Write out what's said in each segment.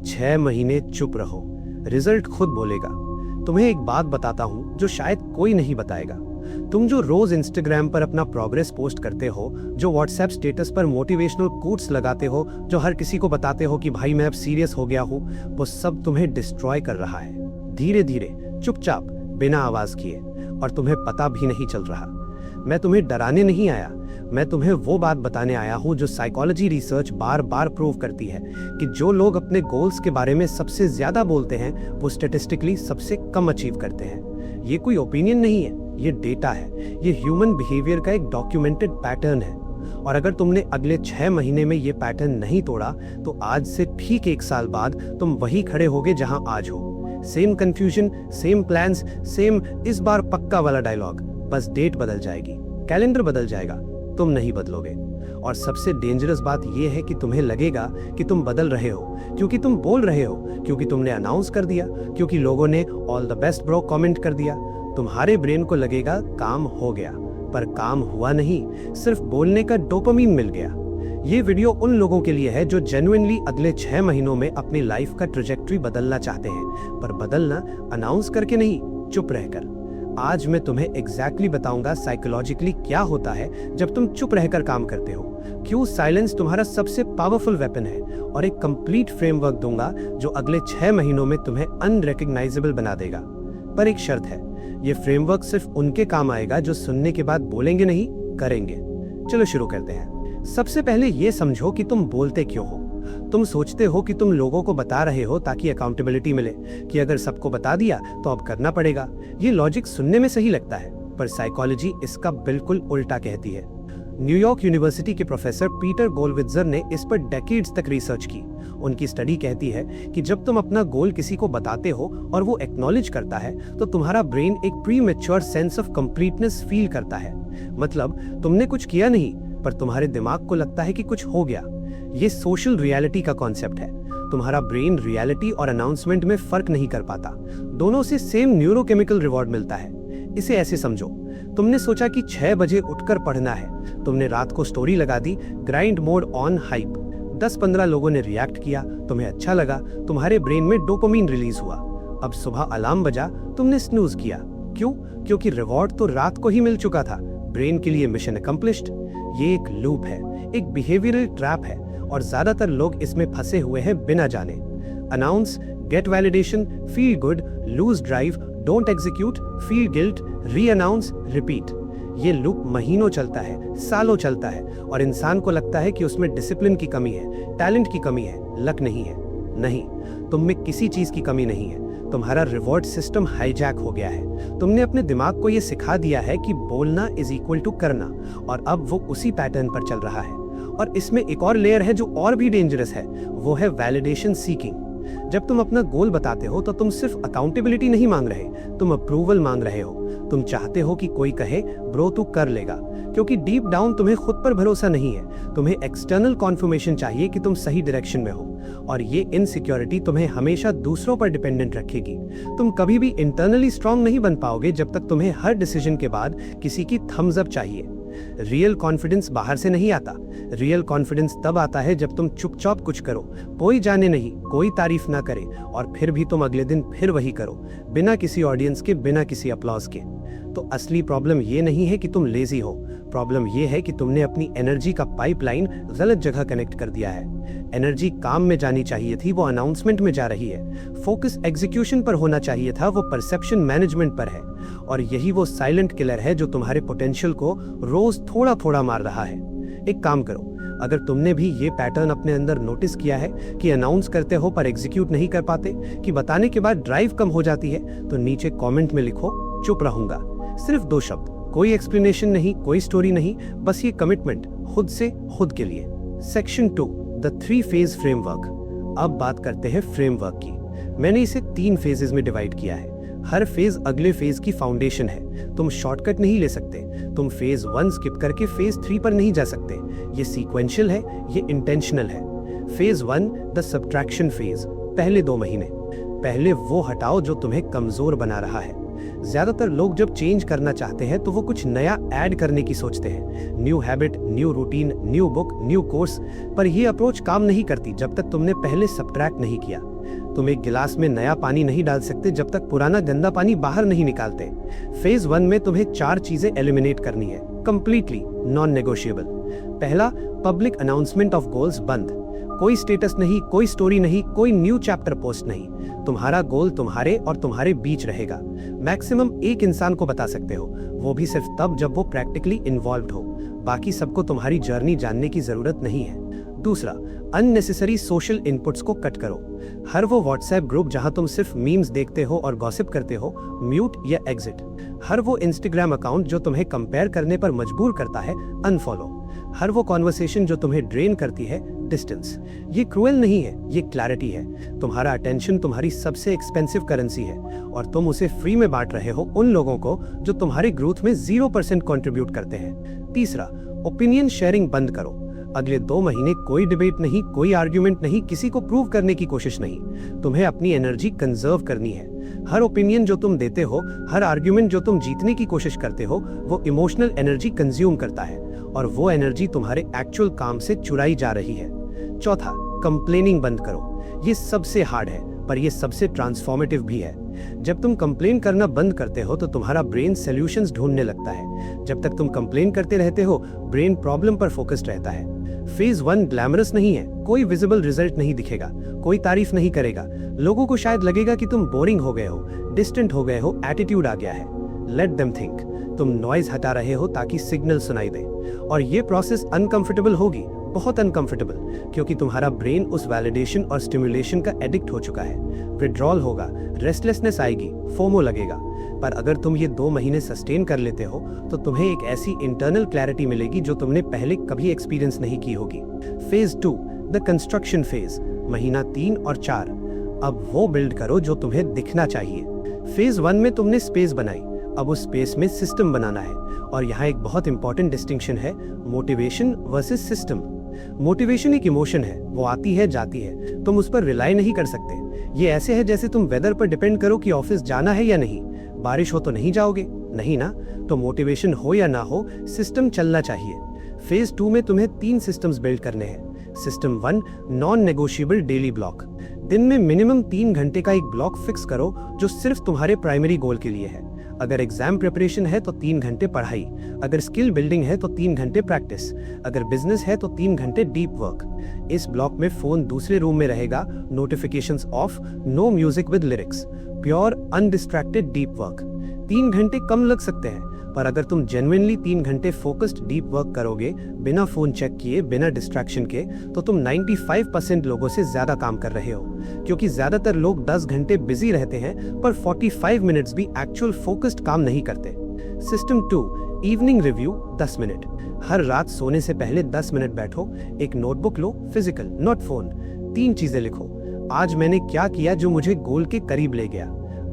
6 महीने चुप रहो, रिजल्ट खुद बोलेगा। तुम्हें एक बात बताता हूं जो शायद कोई नहीं बताएगा। तुम जो रोज इंस्टाग्राम पर अपना प्रोग्रेस पोस्ट करते हो, जो व्हाट्सएप स्टेटस पर मोटिवेशनल कोट्स लगाते हो, जो हर किसी को बताते हो कि भाई मैं अब सीरियस हो गया हूं, वो सब तुम्हें डिस्ट्रॉय कर रहा है, धीरे धीरे, चुपचाप, बिना आवाज किए, और तुम्हें पता भी नहीं चल रहा। मैं तुम्हें डराने नहीं आया, मैं तुम्हें वो बात बताने आया हूं जो साइकोलॉजी रिसर्च बार बार प्रूव करती है कि जो लोग अपने गोल्स के बारे में सबसे ज्यादा बोलते हैं वो स्टैटिस्टिकली सबसे कम अचीव करते हैं। ये कोई ओपिनियन नहीं है, ये डेटा है, ये ह्यूमन बिहेवियर का एक डॉक्यूमेंटेड पैटर्न है। और अगर तुमने अगले 6 महीने में ये पैटर्न नहीं तोड़ा तो आज से ठीक 1 साल बाद तुम वही खड़े होगे जहां आज हो। Same confusion, same plans, same इस बार पक्का वाला डायलॉग, बस डेट बदल जाएगी, कैलेंडर बदल जाएगा, तुम नहीं बदलोगे। और सबसे डेंजरस बात यह है कि तुम्हें लगेगा कि तुम बदल रहे हो क्योंकि तुम बोल रहे हो, क्योंकि तुमने अनाउंस कर दिया, क्योंकि लोगों ने all the best bro comment कर दिया। तुम्हारे ब्रेन को लगेगा काम हो गया, पर काम हुआ नहीं, सिर्फ बोलने का डोपामीन मिल गया। ये वीडियो उन लोगों के लिए है जो जेन्युइनली अगले 6 महीनों में अपनी लाइफ का ट्रैजेक्टरी बदलना चाहते हैं, पर बदलना अनाउंस करके नहीं, चुप रहकर। आज मैं तुम्हें एग्जैक्टली बताऊंगा साइकोलॉजिकली क्या होता है जब तुम चुप रहकर काम करते हो, क्यों साइलेंस तुम्हारा सबसे पावरफुल वेपन है, और एक कंप्लीट फ्रेमवर्क दूंगा जो अगले 6 महीनों में तुम्हें अनरिकग्नाइजेबल बना देगा। पर एक शर्त है, ये फ्रेमवर्क सिर्फ उनके काम आएगा जो सुनने के बाद बोलेंगे नहीं, करेंगे। चलो शुरू करते हैं। सबसे पहले ये समझो कि तुम बोलते क्यों हो। तुम सोचते हो कि तुम लोगों को बता रहे हो ताकि अकाउंटेबिलिटी मिले, कि अगर सबको बता दिया तो अब करना पड़ेगा। ये लॉजिक सुनने में सही लगता है, पर साइकोलॉजी इसका बिल्कुल उल्टा कहती है। न्यूयॉर्क यूनिवर्सिटी के प्रोफेसर पीटर गोलवित्जर ने इस पर डेकेड्स तक रिसर्च की। उनकी स्टडी कहती है कि जब तुम अपना गोल किसी को बताते हो और वो एक्नॉलेज करता है तो तुम्हारा ब्रेन एक pre mature sense of completeness feel करता है। मतलब तुमने कुछ किया नहीं, पर तुम्हारे दिमाग को लगता है कि कुछ हो गया। ये सोशल रियलिटी का कॉन्सेप्ट है। तुम्हारा ब्रेन रियलिटी और अनाउंसमेंट में फर्क नहीं कर पाता, दोनों से सेम न्यूरोकेमिकल रिवॉर्ड मिलता है। इसे ऐसे समझो, तुमने सोचा कि 6 बजे उठकर पढ़ना है, तुमने रात को स्टोरी लगा दी, ग्राइंड मोड ऑन हाइप, 10-15 लोगों ने रिएक्ट किया, तुम्हें अच्छा लगा, तुम्हारे ब्रेन में डोपामीन रिलीज हुआ। अब सुबह अलार्म बजा, तुमने स्नूज किया। क्यों? क्योंकि रिवॉर्ड तो रात को ही मिल चुका था। ब्रेन के लिए मिशन अकम्प्लिश्ड। ये एक लूप है, एक बिहेवियरल ट्रैप है, और ज्यादातर लोग इसमें फंसे हुए हैं बिना जाने। Announce, get validation, feel good, lose drive, don't execute, feel guilt, reannounce, repeat. ये लूप महीनों चलता है, सालों चलता है, और इंसान को लगता है कि उसमें डिसिप्लिन की कमी है, टैलेंट की कमी है, लक नहीं है। नहीं, तुम में किसी चीज की कमी नहीं है, तुम्हारा रिवॉर्ड सिस्टम हाईजैक हो गया है। तुमने अपने दिमाग को यह सिखा दिया है कि बोलना इज इक्वल टू करना, और अब वो उसी पैटर्न पर चल रहा है। और इसमें एक और लेयर है जो और भी डेंजरस है, वो है वैलिडेशन सीकिंग। जब तुम अपना गोल बताते हो तो तुम सिर्फ अकाउंटेबिलिटी नहीं मांग रहे, तुम अप्रूवल मांग रहे हो। तुम चाहते हो कि कोई कहे ब्रो तू कर लेगा, क्योंकि डीप डाउन तुम्हें खुद पर भरोसा नहीं है। तुम्हें एक्सटर्नल कॉन्फर्मेशन चाहिए कि तुम सही डायरेक्शन में हो, और ये इनसिक्योरिटी तुम्हें हमेशा दूसरों पर डिपेंडेंट रखेगी। तुम कभी भी इंटरनली स्ट्रांग नहीं बन पाओगे जब तक तुम्हें हर डिसीजन के बाद किसी की थम्स अप चाहिए। रियल कॉन्फिडेंस बाहर से नहीं आता, रियल कॉन्फिडेंस तब आता है जब तुम चुपचाप कुछ करो, कोई जाने नहीं, कोई तारीफ ना करे, और फिर भी तुम अगले दिन फिर वही करो, बिना किसी ऑडियंस के, बिना किसी अप्लॉज के। तो असली प्रॉब्लम ये नहीं है कि तुम लेजी हो, प्रॉब्लम ये है कि तुमने अपनी एनर्जी का पाइपलाइन गलत जगह कनेक्ट कर दिया है। एनर्जी काम में जानी चाहिए थी, वो अनाउंसमेंट में जा रही है। फोकस एग्जीक्यूशन पर होना चाहिए था, वो परसेप्शन मैनेजमेंट पर है। और यही वो साइलेंट किलर है जो तुम्हारे पोटेंशियल को रोज थोड़ा थोड़ा मार रहा है। एक काम करो, अगर तुमने भी ये पैटर्न अपने अंदर नोटिस किया है कि अनाउंस करते हो पर एग्जीक्यूट नहीं कर पाते, कि बताने के बाद ड्राइव कम हो जाती है, तो नीचे कमेंट में लिखो चुप रहूंगा। सिर्फ 2 शब्द, कोई एक्सप्लेनेशन नहीं, कोई स्टोरी नहीं, बस ये कमिटमेंट खुद से खुद के लिए। Section 2, the 3 phase framework. अब बात करते हैं फ्रेमवर्क की। मैंने इसे 3 फेजेस में डिवाइड किया है। हर फेज अगले फेज की फाउंडेशन है। तुम शॉर्टकट नहीं ले सकते, तुम फेज 1 स्किप करके फेज 3 पर नहीं जा सकते। ये सीक्वेंशियल है, ये इंटेंशनल है। फेज 1, द सब्ट्रैक्शन फेज, पहले 2 महीने। पहले वो हटाओ जो तुम्हें कमजोर बना रहा है। ज्यादातर लोग जब चेंज करना चाहते हैं तो वो कुछ नया ऐड करने की सोचते हैं, new habit, new routine, new book, new course. पर ये अप्रोच काम नहीं करती जब तक तुमने पहले सब्ट्रैक्ट नहीं किया। तुम एक गिलास में नया पानी नहीं डाल सकते जब तक पुराना गंदा पानी बाहर नहीं निकालते। फेज 1 में तुम्हें 4 चीजें एलिमिनेट करनी है, कंप्लीटली नॉन नेगोशिएबल। पहला, पब्लिक अनाउंसमेंट ऑफ गोल्स बंद। कोई स्टेटस नहीं, कोई स्टोरी नहीं, कोई न्यू चैप्टर पोस्ट नहीं। तुम्हारा गोल तुम्हारे और तुम्हारे बीच रहेगा। मैक्सिमम एक इंसान को बता सकते हो, वो भी सिर्फ तब जब वो प्रैक्टिकली इन्वॉल्व्ड हो। बाकी सबको तुम्हारी जर्नी जानने की जरूरत नहीं है। दूसरा, अननेसेसरी सोशल इनपुट्स को कट करो। हर वो व्हाट्सएप ग्रुप जहां तुम सिर्फ मीम्स देखते हो और गॉसिप करते हो, म्यूट या एग्जिट। हर वो इंस्टाग्राम अकाउंट जो तुम्हें कंपेयर करने पर मजबूर करता है, अनफॉलो। हर वो कॉन्वर्सेशन जो तुम्हें ड्रेन करती है, डिस्टेंस। ये क्रूएल नहीं है, ये क्लैरिटी है। तुम्हारा अटेंशन तुम्हारी सबसे एक्सपेंसिव करेंसी है और तुम उसे फ्री में बांट रहे हो उन लोगों को जो तुम्हारे ग्रोथ में 0% कंट्रीब्यूट करते हैं। तीसरा, ओपिनियन शेयरिंग बंद करो। अगले 2 महीने कोई डिबेट नहीं, कोई आर्ग्यूमेंट नहीं, किसी को प्रूव करने की कोशिश नहीं। तुम्हें अपनी एनर्जी कंजर्व करनी है। हर ओपिनियन जो तुम देते हो, हर आर्ग्यूमेंट जो तुम जीतने की कोशिश करते हो, वो इमोशनल एनर्जी कंज्यूम करता है और वो एनर्जी तुम्हारे एक्चुअल काम से चुराई जा रही है। चौथा, कंप्लेनिंग बंद करो। ये सबसे हार्ड है पर ये सबसे ट्रांसफॉर्मेटिव भी है। जब तुम कंप्लेन करना बंद करते हो तो तुम्हारा ब्रेन सॉल्यूशंस ढूंढने लगता है। जब तक तुम कंप्लेन करते रहते हो, ब्रेन प्रॉब्लम पर फोकस्ड रहता है। फेज 1 ग्लैमरस नहीं है, कोई विजिबल रिजल्ट नहीं दिखेगा, कोई तारीफ नहीं करेगा। लोगों को शायद लगेगा कि तुम बोरिंग हो गए हो, डिस्टेंट हो गए हो, एटीट्यूड आ गया है। लेट देम थिंक तुम नॉइज हटा रहे हो ताकि सिग्नल सुनाई दे। और ये प्रोसेस अनकंफर्टेबल होगी, बहुत अनकंफर्टेबल, क्योंकि तुम्हारा ब्रेन उस वैलिडेशन और स्टिमुलेशन का एडिक्ट हो चुका है। विड्रॉल होगा, रेस्टलेसनेस आएगी, फोमो लगेगा। पर अगर तुम ये 2 महीने सस्टेन कर लेते हो तो तुम्हें एक ऐसी इंटरनल क्लैरिटी मिलेगी जो तुमने पहले कभी एक्सपीरियंस नहीं की होगी। फेज 2, द कंस्ट्रक्शन फेज, महीना 3 और 4। अब वो बिल्ड करो जो तुम्हें दिखना चाहिए। फेज 1 में तुमने स्पेस बनाई, अब उस स्पेस में सिस्टम बनाना है। और यहाँ एक बहुत इंपॉर्टेंट डिस्टिंक्शन है, मोटिवेशन वर्सेस सिस्टम। मोटिवेशन एक इमोशन है, वो आती है जाती है, तुम उस पर रिलाई नहीं कर सकते। ये ऐसे है जैसे तुम वेदर पर डिपेंड करो कि ऑफिस जाना है या नहीं। बारिश हो तो नहीं जाओगे, नहीं ना? तो मोटिवेशन हो या ना हो, सिस्टम चलना चाहिए। फेज 2 में तुम्हें 3 सिस्टम्स बिल्ड करने हैं। System 1, non negotiable daily block. दिन में मिनिमम 3 घंटे का एक ब्लॉक फिक्स करो जो सिर्फ तुम्हारे प्राइमरी गोल के लिए है। अगर एग्जाम प्रिपरेशन है तो 3 घंटे पढ़ाई, अगर स्किल बिल्डिंग है तो 3 घंटे प्रैक्टिस, अगर बिजनेस है तो 3 घंटे डीप वर्क। इस ब्लॉक में फोन दूसरे रूम में रहेगा, notifications off, no music with lyrics, pure undistracted deep work. 3 घंटे कम लग सकते हैं, पर अगर तुम जेन्युइनली 3 घंटे फोकस्ड डीप वर्क करोगे, बिना फोन चेक किए, बिना डिस्ट्रैक्शन के, तो तुम 95% लोगों से ज्यादा काम कर रहे हो। क्योंकि ज्यादातर लोग 10 घंटे बिजी रहते हैं पर 45 मिनट्स भी एक्चुअल फोकस्ड काम नहीं करते। System 2, evening review, 10 minute. हर रात सोने से पहले 10 मिनट बैठो, एक नोटबुक लो, फिजिकल नॉट फोन। 3 चीजें लिखो। आज मैंने क्या किया जो मुझे गोल के करीब ले गया,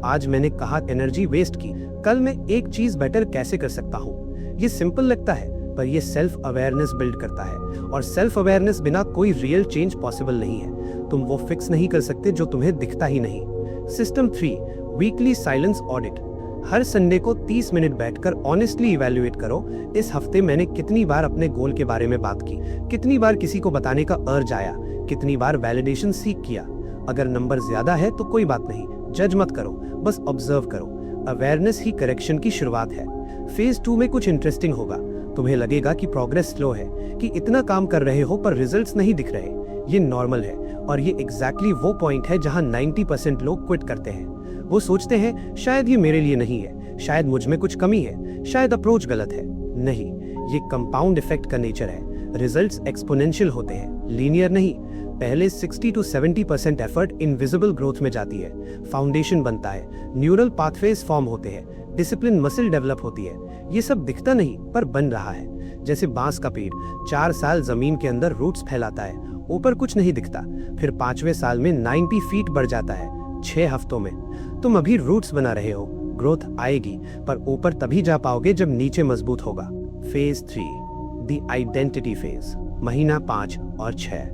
आज मैंने कहाँ एनर्जी वेस्ट की, कल मैं एक चीज बेटर कैसे कर सकता हूँ। ये सिंपल लगता है पर ये सेल्फ अवेयरनेस बिल्ड करता है, और सेल्फ अवेयरनेस बिना कोई रियल चेंज पॉसिबल नहीं है। तुम वो फिक्स नहीं कर सकते जो तुम्हें दिखता ही नहीं। System 3, weekly silence audit. हर संडे को 30 मिनट बैठकर ऑनेस्टली इवैल्यूएट करो, इस हफ्ते मैंने कितनी बार अपने गोल के बारे में बात की, कितनी बार किसी को बताने का अर्ज आया, कितनी बार वैलिडेशन सीख किया। अगर नंबर ज्यादा है तो कोई बात नहीं, जज मत करो, बस ऑब्जर्व करो। अवेयरनेस ही करेक्शन की शुरुआत है। फेज 2 में कुछ इंटरेस्टिंग होगा। तुम्हें लगेगा कि प्रोग्रेस स्लो है, कि इतना काम कर रहे हो पर रिजल्ट्स नहीं दिख रहे। ये नॉर्मल है और ये एग्जैक्टली वो पॉइंट है जहां 90% लोग क्विट करते हैं। वो सोचते हैं शायद ये मेरे लिए नहीं है, शायद मुझ में कुछ कमी है, शायद अप्रोच गलत है। नहीं, ये कंपाउंड इफेक्ट का नेचर है। रिजल्ट्स एक्सपोनेंशियल होते हैं, लीनियर नहीं। पहले 60 to 70% एफर्ट इनविजिबल ग्रोथ में जाती है, फाउंडेशन बनता है, न्यूरल पाथवेज फॉर्म होते हैं, डिसिप्लिन मसल डेवलप होती है। ये सब दिखता नहीं पर बन रहा है। जैसे बांस का पेड़ 4 साल जमीन के अंदर रूट्स फैलाता है, ऊपर कुछ नहीं दिखता, फिर 5वें साल में 90 फीट बढ़ जाता है 6 हफ्तों में। तुम अभी रूट्स बना रहे हो, ग्रोथ आएगी पर ऊपर तभी जा पाओगे जब नीचे मजबूत होगा। फेज 3, द आइडेंटिटी फेज, महीना 5 और 6।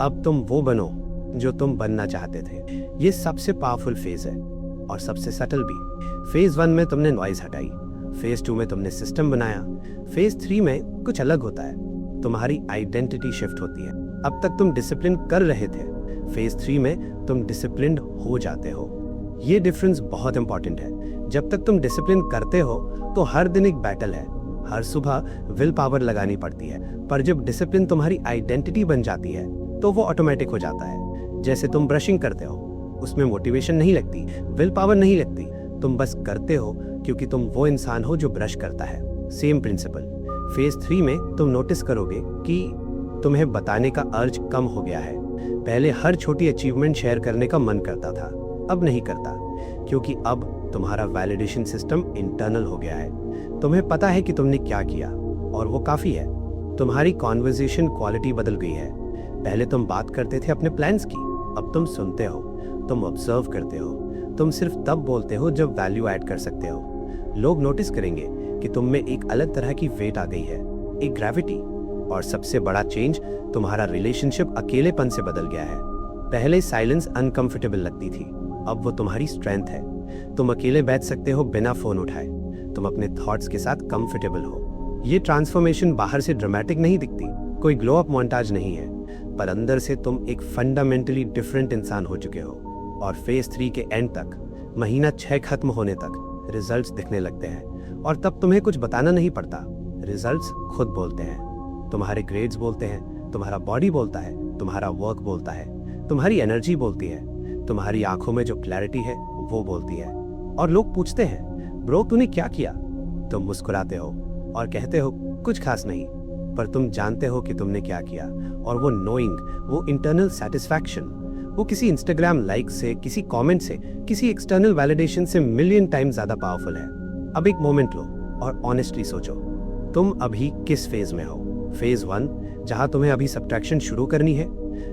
अब तुम वो बनो जो तुम बनना चाहते थे। ये सबसे पावरफुल फेज है और सबसे सटल भी। फेज 1 में तुमने नॉइज हटाई, फेज 2 में तुमने सिस्टम बनाया, फेज 3 में कुछ अलग होता है, तुम्हारी आइडेंटिटी शिफ्ट होती है। अब तक तुम डिसिप्लिन कर रहे थे, फेज 3 में तुम डिसिप्लिन्ड हो जाते हो। ये डिफरेंस बहुत इंपॉर्टेंट है। जब तक तुम डिसिप्लिन करते हो तो हर दिन एक बैटल है, हर सुबह विल पावर लगानी पड़ती है। पर जब डिसिप्लिन तुम्हारी आइडेंटिटी बन जाती है तो वो ऑटोमेटिक हो जाता है। जैसे तुम ब्रशिंग करते हो, उसमें मोटिवेशन नहीं लगती, विल पावर नहीं लगती, तुम बस करते हो क्योंकि तुम वो इंसान हो जो ब्रश करता है। सेम प्रिंसिपल फेज 3 में तुम नोटिस करोगे कि तुम्हें बताने का अर्ज कम हो गया है। पहले हर छोटी अचीवमेंट शेयर करने का मन करता था, अब नहीं करता, क्योंकि अब तुम्हारा वैलिडेशन सिस्टम इंटरनल हो गया है। तुम्हें पता है कि तुमने क्या किया और वो काफी है। तुम्हारी कॉन्वर्सेशन क्वालिटी बदल गई है। पहले तुम बात करते थे अपने प्लान्स की, अब तुम सुनते हो, तुम ऑब्जर्व करते हो, तुम सिर्फ तब बोलते हो जब वैल्यू ऐड कर सकते हो। लोग नोटिस करेंगे कि तुम में एक अलग तरह की वेट आ गई है, एक ग्रेविटी। और सबसे बड़ा चेंज, तुम्हारा रिलेशनशिप अकेलेपन से बदल गया है। पहले साइलेंस अनकंफर्टेबल लगती थी, अब वो तुम्हारी स्ट्रेंथ है। तुम अकेले बैठ सकते हो बिना फोन उठाए, तुम अपने थॉट्स के साथ कंफर्टेबल हो। ये ट्रांसफॉर्मेशन बाहर से ड्रामेटिक नहीं दिखती, कोई ग्लो अप मोन्टाज नहीं है, पर अंदर से तुम एक फंडामेंटली डिफरेंट इंसान हो चुके हो। और फेज 3 के एंड तक, महीना 6 खत्म होने तक रिजल्ट्स दिखने लगते हैं। और तब तुम्हें कुछ बताना नहीं पड़ता, रिजल्ट्स खुद बोलते हैं। तुम्हारे ग्रेड्स बोलते हैं, तुम्हारा बॉडी बोलता है, तुम्हारा वर्क बोलता है, तुम्हारी एनर्जी बोलती है, तुम्हारी आंखों में जो क्लैरिटी है वो बोलती है। और लोग पूछते हैं, ब्रो तूने क्या किया? तुम मुस्कुराते हो और कहते हो कुछ खास नहीं, पर तुम जानते हो कि तुमने क्या किया। और वो नोइंग, वो इंटरनल सेटिस्फैक्शन, वो किसी इंस्टाग्राम लाइक से, किसी कमेंट से, किसी एक्सटर्नल वैलिडेशन से मिलियन टाइम्स ज्यादा पावरफुल है। अब एक मोमेंट लो और ऑनेस्टली सोचो, तुम अभी किस फेज में हो? फेज 1 जहां तुम्हें अभी सब्ट्रैक्शन शुरू करनी है,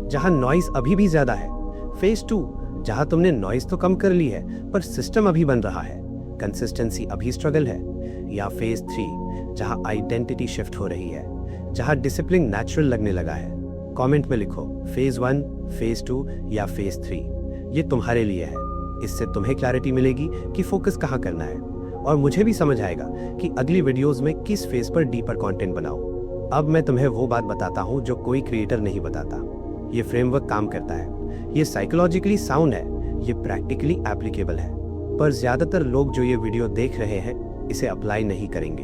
जहां नॉइस अभी भी ज्यादा है। फेज 2 जहां तुमने नॉइस तो कम कर ली है पर सिस्टम अभी बन रहा है, कंसिस्टेंसी अभी स्ट्रगल है। या फेज 3 जहां आइडेंटिटी शिफ्ट हो रही है, जहां डिसिप्लिन नेचुरल लगने लगा है। कमेंट में लिखो फेज 1, फेज 2 या फेज 3। ये तुम्हारे लिए है। इससे तुम्हें क्लैरिटी मिलेगी कि फोकस कहाँ करना है, और मुझे भी समझ आएगा कि अगली वीडियोस में किस फेज पर डीपर कंटेंट बनाऊं। अब मैं तुम्हें वो बात बताता हूँ जो कोई क्रिएटर नहीं बताता। ये फ्रेमवर्क काम करता है, ये साइकोलॉजिकली साउंड है, ये प्रैक्टिकली एप्लीकेबल है, पर ज्यादातर लोग जो ये वीडियो देख रहे हैं इसे अप्लाई नहीं करेंगे।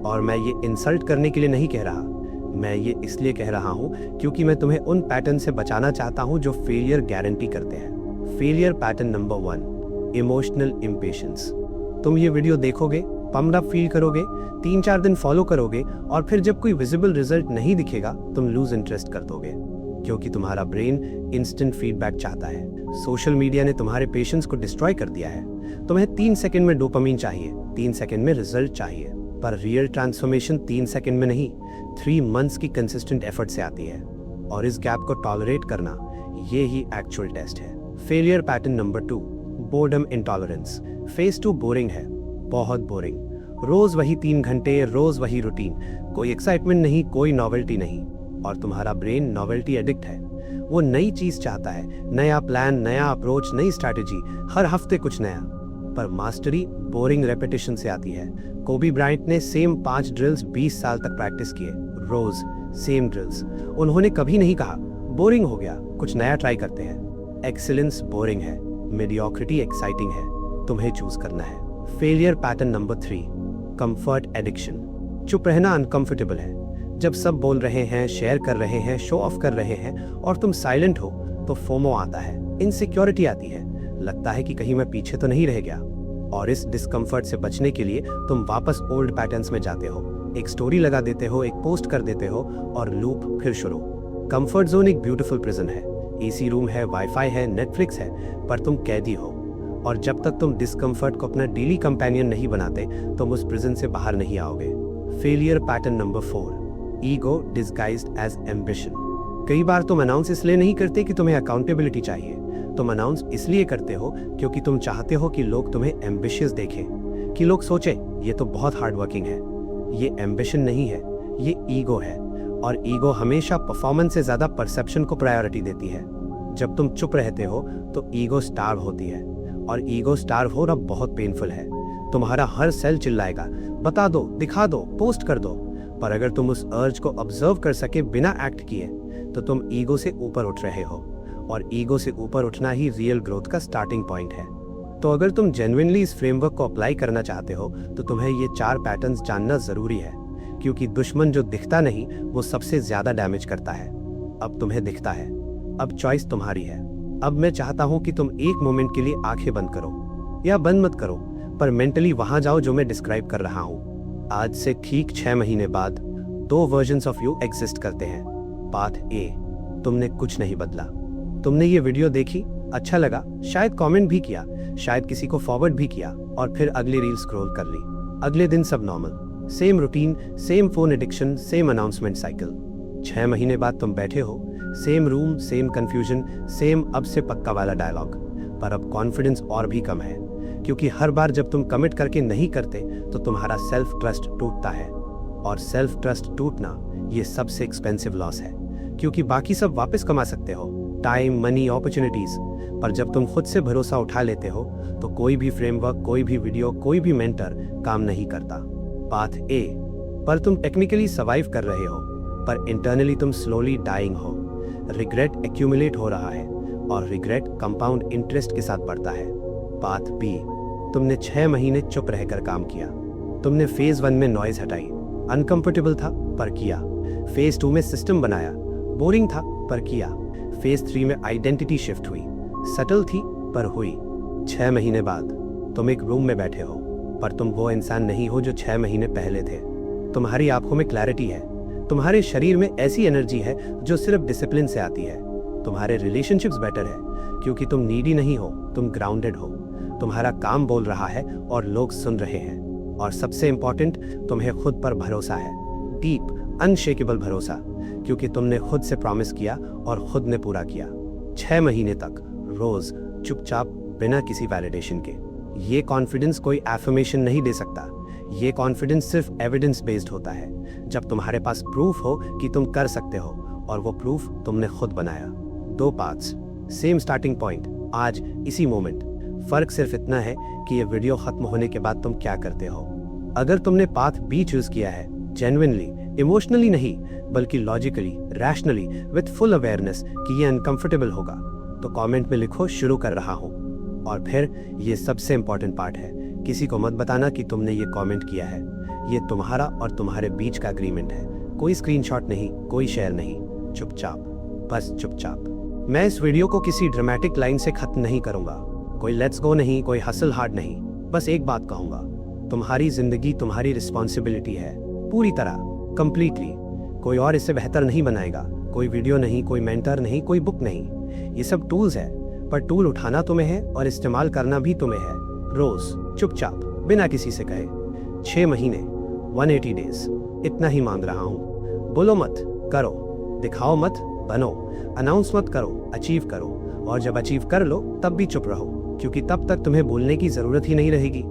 और मैं ये इंसल्ट करने के लिए नहीं कह रहा, मैं ये इसलिए कह रहा हूँ क्योंकि मैं तुम्हें उन पैटर्न से बचाना चाहता हूँ जो फेलियर गारंटी करते हैं। Failure pattern number 1, emotional impatience. तुम ये वीडियो देखोगे, पम्प्ड अप फील करोगे, 3-4 दिन फॉलो करोगे, और फिर जब कोई विजिबल रिजल्ट नहीं दिखेगा तुम लूज इंटरेस्ट कर दोगे, क्योंकि तुम्हारा ब्रेन इंस्टेंट फीडबैक चाहता है। सोशल मीडिया ने तुम्हारे पेशेंस को डिस्ट्रॉय कर दिया है। तुम्हें 3 सेकंड में डोपामीन चाहिए, 3 सेकंड में रिजल्ट चाहिए, पर रियल ट्रांसफॉर्मेशन 3 सेकंड में नहीं, 3 मंथ्स की कंसिस्टेंट एफर्ट से आती है। और इस गैप को टॉलरेट करना, ये ही एक्चुअल टेस्ट है। Failure pattern number 2, boredom intolerance. Phase 2 boring है, बहुत बोरिंग। रोज वही 3 घंटे, रोज वही रूटीन, कोई एक्साइटमेंट नहीं, कोई नॉवेल्टी नहीं। और तुम्हारा ब्रेन नॉवेल्टी एडिक्ट है, वो नई चीज चाहता है, नया प्लान, नया अप्रोच, नई स्ट्रैटेजी, हर हफ्ते कुछ नया। पर मास्टरी बोरिंग रेपिटेशन से आती है। कोबी ब्रायंट ने सेम 5 ड्रिल्स 20 साल तक प्रैक्टिस किए, रोज सेम ड्रिल्स। उन्होंने कभी नहीं कहा बोरिंग हो गया, कुछ नया ट्राई करते हैं। एक्सीलेंस बोरिंग है, मेडियोक्रिटी एक्साइटिंग है, तुम्हें चूज करना है। Failure pattern number 3, comfort addiction. चुप रहना अनकंफर्टेबल है। जब सब बोल रहे हैं, शेयर कर रहे हैं, शो ऑफ कर रहे हैं, और तुम साइलेंट हो तो फोमो आता है, इनसिक्योरिटी आती है, लगता है कि कहीं मैं पीछे तो नहीं रह गया। और इस डिस्कम्फर्ट से बचने के लिए तुम वापस ओल्ड पैटर्न्स में जाते हो, एक स्टोरी लगा देते हो, एक पोस्ट कर देते हो, और लूप फिर शुरू। कंफर्ट जोन एक ब्यूटीफुल प्रिजन है, एसी रूम है, वाईफाई है, नेटफ्लिक्स है, पर तुम कैदी हो। और जब तक तुम डिस्कम्फर्ट को अपना डेली कंपेनियन नहीं बनाते, तुम उस प्रिजन से बाहर नहीं आओगे। Failure pattern number 4, ego disguised as ambition. कई बार तुम अनाउंस इसलिए नहीं करते कि तुम्हें अकाउंटेबिलिटी चाहिए, तुम अनाउंस इसलिए करते हो क्योंकि तुम चाहते हो कि लोग तुम्हें एम्बिशियस देखें, कि लोग सोचे ये तो बहुत हार्ड वर्किंग है। ये एम्बिशन नहीं है, ये ईगो है। और ईगो हमेशा परफॉर्मेंस से ज्यादा परसेप्शन को प्रायोरिटी देती है। जब तुम चुप रहते हो तो ईगो स्टार्व होती है, और ईगो स्टार्व होना बहुत पेनफुल है। तुम्हारा हर सेल चिल्लाएगा, बता दो, दिखा दो, पोस्ट कर दो। पर अगर तुम उस अर्ज को ऑब्जर्व कर सके बिना एक्ट किए, तो तुम ईगो से ऊपर उठ रहे हो। और ईगो से ऊपर उठना ही रियल ग्रोथ का स्टार्टिंग पॉइंट है। तो अगर तुम जेन्युइनली इस फ्रेमवर्क को अप्लाई करना चाहते हो तो तुम्हें ये 4 पैटर्न्स जानना जरूरी है, क्योंकि दुश्मन जो दिखता नहीं वो सबसे ज्यादा डैमेज करता है। अब तुम्हें दिखता है, अब चॉइस तुम्हारी है। अब मैं चाहता हूं कि तुम एक मोमेंट के लिए आंखें बंद करो, या बंद मत करो, पर मेंटली वहां जाओ जो मैं डिस्क्राइब कर रहा हूं। आज से ठीक 6 महीने बाद 2 वर्जन्स ऑफ यू एग्जिस्ट करते हैं। पाथ ए, तुमने कुछ नहीं बदला। तुमने ये वीडियो देखी, अच्छा लगा, शायद कमेंट भी किया, शायद किसी को फॉरवर्ड भी किया, और फिर अगली रील स्क्रॉल कर ली। अगले दिन सब normal, same routine, same phone addiction, same announcement cycle. 6 महीने बाद तुम बैठे हो, same room, same confusion, same अब से पक्का वाला डायलॉग, पर अब कॉन्फिडेंस और भी कम है, क्योंकि हर बार जब तुम कमिट करके नहीं करते तो तुम्हारा सेल्फ ट्रस्ट टूटता है, और सेल्फ ट्रस्ट टूटना ये सबसे एक्सपेंसिव लॉस है, क्योंकि बाकी सब वापस कमा सकते हो, टाइम, मनी, अपॉर्चुनिटीज, पर जब तुम खुद से भरोसा उठा लेते हो तो कोई भी फ्रेमवर्क, कोई भी वीडियो, कोई भी मेंटर काम नहीं करता। पाथ ए, पर तुम टेक्निकली सर्वाइव कर रहे हो, पर इंटरनली तुम स्लोली डाइंग हो। रिग्रेट एक्यूमुलेट हो रहा है, और रिग्रेट कंपाउंड इंटरेस्ट के साथ बढ़ता है। पाथ बी, तुमने 6 महीने चुप रहकर काम किया। तुमने फेज 1 में नॉइज हटाई, अनकंफर्टेबल था पर किया। फेज 2 में सिस्टम बनाया, बोरिंग था पर किया। फेज 3 में आइडेंटिटी शिफ्ट हुई, सटल थी पर हुई। 6 महीने बाद तुम एक रूम में बैठे हो, पर तुम वो इंसान नहीं हो जो 6 महीने पहले थे। तुम्हारी आंखों में क्लैरिटी है, तुम्हारे शरीर में ऐसी एनर्जी है जो सिर्फ डिसिप्लिन से आती है। तुम्हारे रिलेशनशिप्स बेटर है, क्योंकि तुम नीडी नहीं हो, तुम ग्राउंडेड हो। तुम्हारा काम बोल रहा है और लोग सुन रहे हैं, और सबसे इंपॉर्टेंट, तुम्हें खुद पर भरोसा है, डीप अनशेकेबल भरोसा, क्योंकि तुमने खुद से प्रॉमिस किया और खुद ने पूरा किया। 6 महीने तक रोज चुपचाप, बिना किसी वैलिडेशन के। ये कॉन्फिडेंस कोई एफर्मेशन नहीं दे सकता, ये कॉन्फिडेंस सिर्फ एविडेंस बेस्ड होता है। जब तुम्हारे पास प्रूफ हो कि तुम कर सकते हो, और वो प्रूफ तुमने खुद बनाया। 2 पाथ्स, सेम स्टार्टिंग पॉइंट, आज इसी मोमेंट। फर्क सिर्फ इतना है कि ये वीडियो खत्म होने के बाद तुम क्या करते हो। अगर तुमने पाथ बी चूज किया है, जेन्युइनली, इमोशनली नहीं, बल्कि logically, rationally, with full awareness कि ये अनकंफर्टेबल होगा, तो कमेंट में लिखो शुरू कर रहा हूं। और फिर ये सबसे इंपॉर्टेंट पार्ट है, किसी को मत बताना कि तुमने ये कमेंट किया है। ये तुम्हारा और तुम्हारे बीच का एग्रीमेंट है, कोई स्क्रीनशॉट नहीं, कोई शेयर नहीं, चुपचाप, बस चुपचाप। मैं इस वीडियो को किसी ड्रामेटिक लाइन से खत्म नहीं करूंगा, कोई लेट्स गो नहीं, कोई हसल हार्ड नहीं, बस एक बात कहूंगा, तुम्हारी जिंदगी तुम्हारी रिस्पॉन्सिबिलिटी है, पूरी तरह, कंप्लीटली। कोई और इसे बेहतर नहीं बनाएगा, कोई वीडियो नहीं, कोई मेंटर नहीं, कोई बुक नहीं। ये सब टूल्स है, पर टूल उठाना तुम्हें है और इस्तेमाल करना भी तुम्हें है, रोज चुपचाप, बिना किसी से कहे। 6 महीने, 180 डेज, इतना ही मांग रहा हूं। बोलो मत, करो, दिखाओ मत, बनो, अनाउंस मत करो, अचीव करो, और जब अचीव कर लो तब भी चुप रहो, क्योंकि तब तक तुम्हें बोलने की जरूरत ही नहीं रहेगी।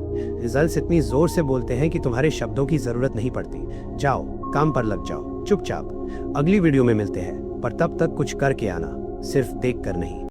रिजल्ट्स इतनी जोर से बोलते हैं कि तुम्हारे शब्दों की जरूरत नहीं पड़ती। जाओ, काम पर लग जाओ, चुपचाप। अगली वीडियो में मिलते हैं, पर तब तक कुछ करके आना, सिर्फ देख कर नहीं।